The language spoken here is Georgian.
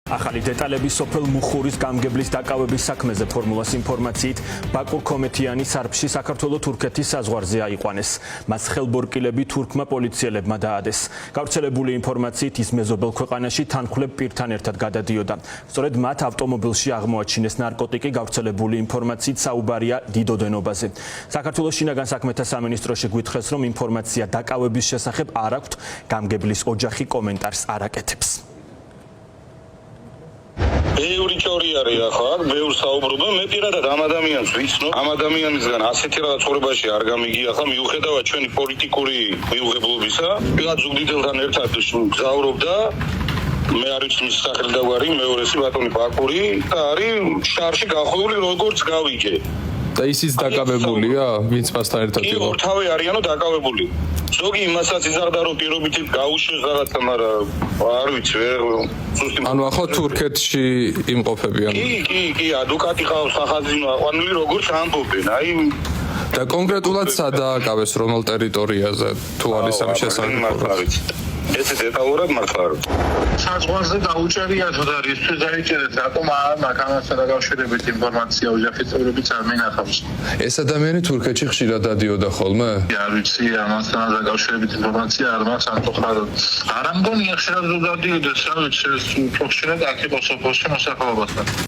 ახალი დეტალები სოფელ მუხურის გამგებლის დაკავების საქმეზე ფორმულას ინფორმაციით ბაკურ კომეთიანი სარფში საქართველო-თურქეთის საზღვარზე აიყვანეს. მას ხელბორკილები თურქმა პოლიციელებმა დაადეს. გავრცელებული ინფორმაციით ის მეზობელ ქვეყანაში თანხმლებ პირთან ერთად გადადიოდა. სწორედ მათ ავტომობილში აღმოაჩინეს ნარკოტიკი. გავრცელებული ინფორმაციით საუბარია დიდ ოდენობაზე. საქართველოს შინაგან საქმეთა სამინისტროში გვითხრეს, რომ ინფორმაცია დაკავების შესახებ არ აქვთ. გამგებლის ოჯახი კომენტარს არ აკეთებს. ბევრი ჭორი არის ახლა, ბევრ საუბრობენ, მე პირადად ამ ადამიანს ვიცნობ, ამ ადამიანისგან ასეთი რაღაც ცხოვრებაში არ გამიგია ახლა, მიუხედავად ჩვენი პოლიტიკური მიუღებლობისა, ვიღაც ზუგდიდელთან ერთად გზავრობდა, მე არ ვიცი მის სახელდაგვარი, მეორესი ბატონი ბაკური და არის შარში გახვეული როგორც გავიგე. და ისიც დაკავებულია, ვინც მასთან ერთად კი, იყო. ორთავე არიანო დაკავებული. ზოგი იმასაც იზარდა, რომ პირობითი გაუშვეს რაღაცა, მაგრამ არ ვიცი, ვერ ზუსტი. ანუ ახლა თურქეთში იმყოფებიან. კი, ადვოკატი ყავს, სახაზინო აყვანილი, როგორც ამბობენ. აი და კონკრეტულად სადააკავეს, რომელ ტერიტორიაზე, თუ არის ამ შესაძლებლობა. ეს დეტალურად მართლა არ ვიცი. საზღვარზე დაუჭერია თუ და რისთვის დაიჭერეთ, რატომ ამასთან დაკავშირებით ინფორმაცია ოჯახის წევრებიც არ მინახავს. ეს ადამიანი თურქეთში ხშირად დადიოდა ხოლმე? არ ვიცი, ამასთან დაკავშირებით ინფორმაცია არ მაქვს, არ ამგონია ხშირად დადიოდეს, რა ვიცი, ეს უფრო ხშირად აქ იყო სოფელში მოსახლეობასთან.